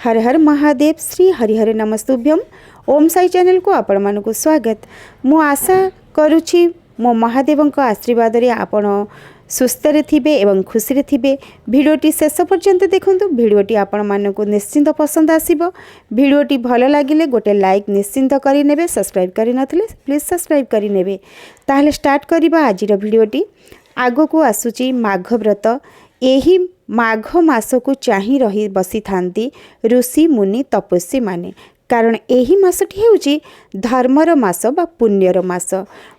हर हर महादेव श्री हरिहर नमस्तुभ्यम। ओम Sai channel को आपण मानक स्वागत। मु आशा करुछि मो महादेव आशीर्वाद रे आपण सुस्थ थे एवं खुशी रे थे। भिडियोटी शेष पर्यंत देखंतु। भिडियोटी आपण मानक निश्चिंत पसंद आसीबो। भिडियोटी भल लागिले गोटे लाइक निश्चिंत करि नेबे। सब्सक्राइब करि नथिले प्लीज सब्सक्राइब करि नेबे। ताहले स्टार्ट करिबा आजिर भिडियोटी। आगो को आसुची माघ व्रत। एही माघ मास को चाही रही बसी थांती ऋषि मुनि तपस्वी माने, कारण एही मासटी हेउची धर्मर मास बा पुण्यर मास।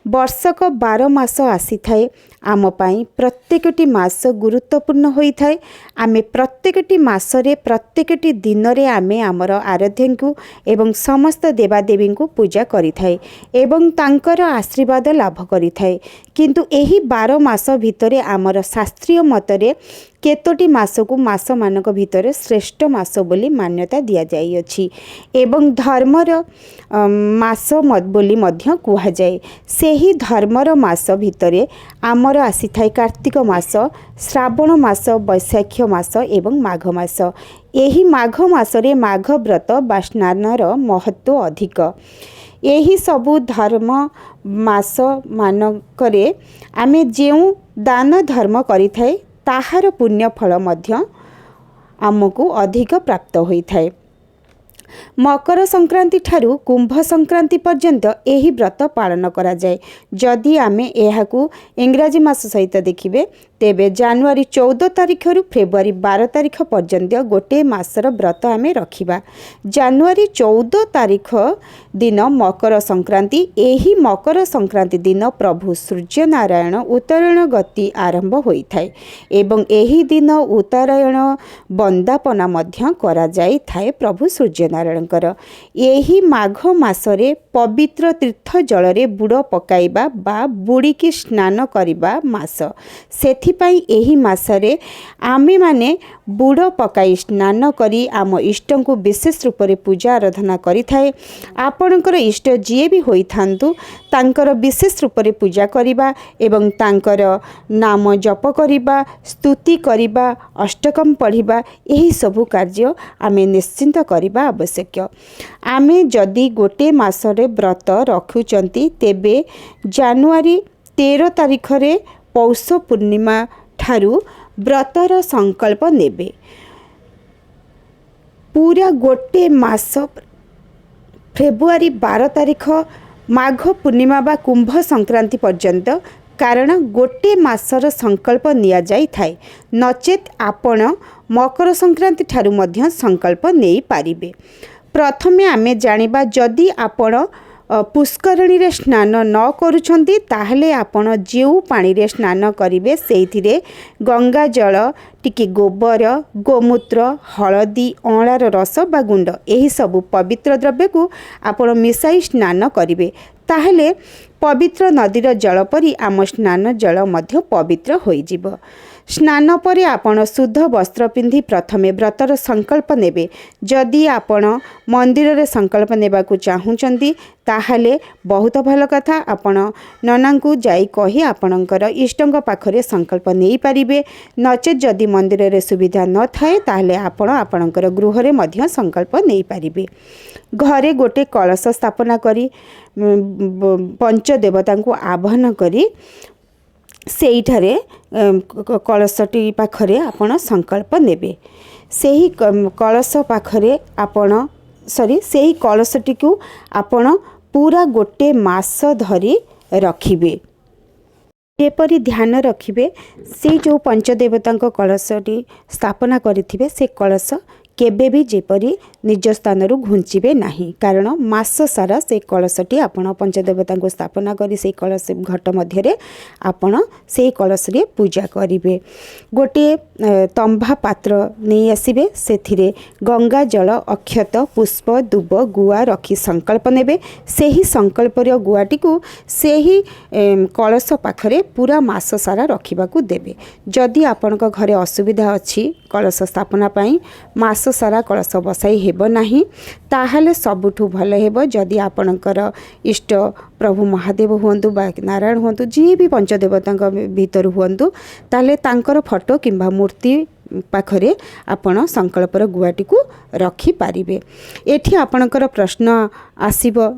वर्षक 12 मास आसी थाए। आम पाई प्रत्येकटी मास गुरुत्वपूर्ण होई थाए। आमे प्रत्येकटी मासरे प्रत्येकटी दिन रे आमे आमर आराध्य को एवं समस्त देवादेवी को पूजा करि थाए एवं तांकर आशीर्वाद लाभ करि थाए। किंतु एही 12 मास भितरे आमर शास्त्रीय मतरे केतोटी मास को मास मानक भितर श्रेष्ठ मास बोली मान्यता दिया जाई अछि एवं धर्मर मास बोली मध्य कुहा जाए। सेही धर्मर मास भितरे आमर आसी थाए कार्तिक मास, श्रावण मास, वैशाख मास एवं माघ मास। एही माघ मासरे माघ व्रत बा स्नानर महत्व अधिक। एही सबु धर्म मास मानकरे आमे जेउ दान धर्म करि थाए ताहार पुण्य फल मध्य आमको अधिक प्राप्त होई थाए। मकर संक्रांति ठारू कुंभ संक्रांति पर्यंत एही व्रत पालन करा जाए। जदि आमे एहाकू इंग्राजी मास सहित देखिबे तेबे जनवरी 14 तारिख रु फेब्रुआरी 12 तारिख पर्यंत गोटे मासर व्रत आमे रखिबा। जनवरी 14 तारिख दिन मकर संक्रांति। एही मकर संक्रांति दिन प्रभु सूर्य नारायण उत्तरायण गति आरंभ होई थाए एवं एही दिन उत्तरायण वंदापना मध्य करा जाई थाए प्रभु सूर्य नारायणकर। एही माघ मासरे पवित्र तीर्थ जलरे बुड़ पकाइबा बा बुड़ीकी स्नान करिबा मास। सेथिपाई एही मासरे आमे माने बुड़ पकाई स्नान करी आम इष्ट को विशेष रूप से पूजा आराधना करि थाए। आपणकर इष्ट जीए भी होई थांतु तांकर विशेष रूप से पूजा करिबा एवं तांकर नाम जप करिबा, स्तुति करिबा, अष्टकम पढ़िबा, एही सबु कार्य आमे निश्चिंत करिबा आवश्यक। आमे जदि गोटे मासरे व्रत रखुचंती तेबे जनवरी 13 तारिख रे पौष पूर्णिमा ठारू व्रतर संकल्प नेबे। पूरा गोटे मास फेब्रुआरी 12 तारिख माघ पूर्णिमा बा कुंभ संक्रांति पर्यंत, कारण गोटे मासर संकल्प निया जाई थाए। नचेत आपण मकर संक्रांति ठारू मध्य संकल्प नेई पारिबे। प्रथमे आमे जानिबा जदि आपण पुष्करणी रे स्नान न करुछंती ताहले आपण जेउ पानी रे स्नान करिवे सेइथिरे गंगा जल, टिके गोबर, गोमूत्र, हलदी, अँलार रस बा गुंड एही सबु पवित्र द्रव्य को आपण मिसाई स्नान करिवे। ताहले पवित्र नदीर जल परी आम स्नान जल मध्य पवित्र होई जिवो। स्नान परे आपण शुद्ध वस्त्र पिंधि प्रथमे व्रतर संकल्प नेबे। जदि आपण मंदिर रे संकल्प नेबा को चाहुचंती ताहले बहुत भल कथा। आपण नना को जाई कही आपणकर इष्टंक पाखरे संकल्प नेई पारिबे। नचेत जदि मंदिर रे सुविधा न थाए ताहले आपण आपणकर गृह रे मध्य संकल्प नेई पारिबे। घरे गोटे कलश स्थापना करी पंच देवता को आह्वान करी सेइठारे कलशटी पाखरे आपण संकल्प नेबे। सेही कलश पाखरे आपण सेही कलशटी को आपण पूरा गोटे मास धरी रखिबे। जेपरी ध्यान रखिबे से जो पंचदेवता कलशटी स्थापना करिथिबे से कलश केबे भी जेपरी निज स्थान घुंचीबे नहीं, कारण मास सारा से कलशटी आपण पंचदेवता को स्थापना करी से कलश घट मध्य आपण से कलश रे पूजा करिवे। गोटे तंभा पात्र नहीं आसिबे, सेथिरे गंगा जल, अक्षत, पुष्प, दुब, गुआ रखी संकल्प नेबे। सेही संकल्प रे गुआटी को सेही कलश पाखरे पूरा मास सारा रखिबा को देबे। जदि आपनक घरे असुविधा अछि कलश स्थापना पाई मास सारा कलश बसाई हेब नाही, ताहले सबुठु भल हेब जदि आपणकर इष्ट प्रभु महादेव हुंतु बा नारायण हुंतु जी भी पंचदेवता भीतर हुंतु ताहले तांकर फोटो किंबा मूर्ति पाखरे आपण संकल्पर गुआटी को रखी पारिबे। एठी आपणकर प्रश्न आसीबो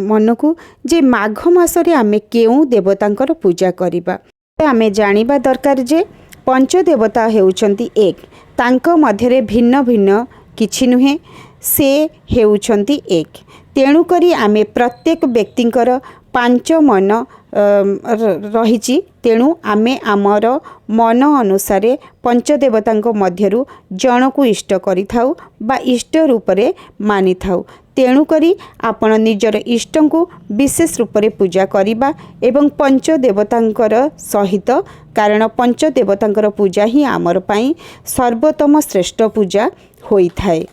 मन को जे माघ मासरे आमे केउ देवतांकर पूजा करिबा। आमे जानिबा दरकार जे पंचदेवता हेउचंती एक, तांको मध्यरे भिन्न भिन्न किछि नुहे, से हेउचंती एक। तेणु करी आमे प्रत्येक व्यक्तिंकर पांच मन रही, तेणु आमे आमर मन अनुसार पंचदेवतांको मध्यरु जन को इष्ट करि थाउ बा इष्ट रूप रे मानि थाउ। तेणु करी आपण निजर इष्ट को विशेष रूप रे पूजा करिबा एवं पंचदेवतांकर सहित, कारण पंचदेवतांकर पूजा ही आमर पई सर्वोत्तम श्रेष्ठ पूजा होई थाए।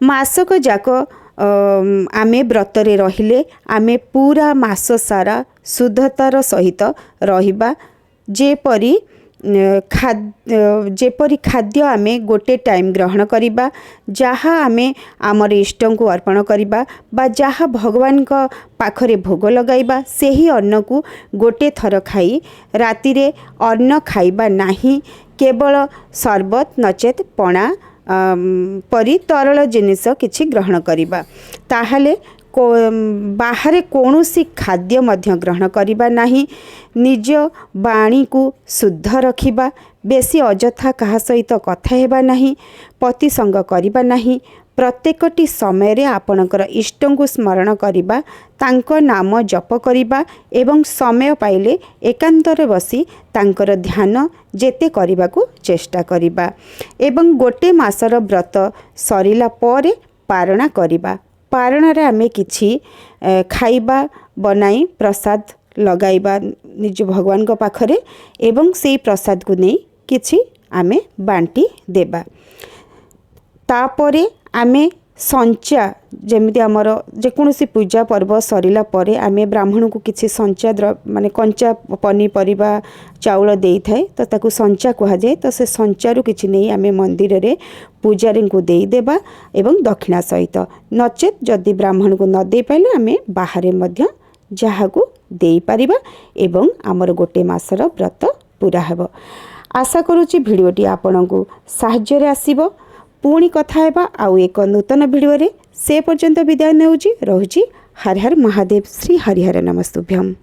मासक जाक आमे व्रतरे रहिले आमे पूरा मास सारा शुद्धतार सहित रहिबा। जेपरी खाद्य आमे गोटे टाइम ग्रहण करिबा, जहाँ आमे आमर इष्ट को अर्पण करिबा बा जहाँ भगवान का पाखरे भोग लगाइबा, सेही अन्न को गोटे थर खाई राति रे अन्न खाइबा नाही। केवल शरबत नचेत पणा परी तरल जिनिस किछि ग्रहण करिबा। ताहाले बाहरे कौनसी खाद्य मध्य ग्रहण करिबा नाही। निज बाणी को शुद्ध रखिबा, बेसी अजथा कहा सहित कथा हेबा नाही, पति संग करिबा नाही। प्रत्येकटी समय रे आपणकर इष्ट को स्मरण करिबा, तांको नाम जप करिबा एवं समय पाइले एकांतरे बसी तांकर ध्यान जेते करिबा को चेष्टा करिबा एवं गोटे मासर व्रत सरिला परे पारणा करिबा। पारण रे आमे किछि खाइबा बनाई प्रसाद लगाइबा निज भगवान को पाखरे एवं सेई प्रसाद को नहीं किछि आमे बांटी देबा। तापरे आमे संचा जेमिति आमर जेकोसी पूजा पर्व सरिला परे आमे ब्राह्मण को किछि संचा माने कंचा पनीपरिबा चाउल देई थाए, तो ताकू संचा कहा जाए। तो से संचारू किछि नहीं आमे मंदिर रे पूजारी को देई देबा एवं दक्षिणा सहित, नचेत जदि ब्राह्मण को न दे पाइले आमे बाहरे मध्य जहाँ को देई पारिबा एवं आमर गोटे मासर व्रत पूरा हेबो। आशा करूची भिडियोटी आपनकु साहाय्य रे आसीबो। पुणी कथा हेबा आउ एक नूतन भिडियो रे, से पर्यंत विदाय नेउची रहुची। हर हर महादेव। श्री हरिहर नमस्तुभ्यम।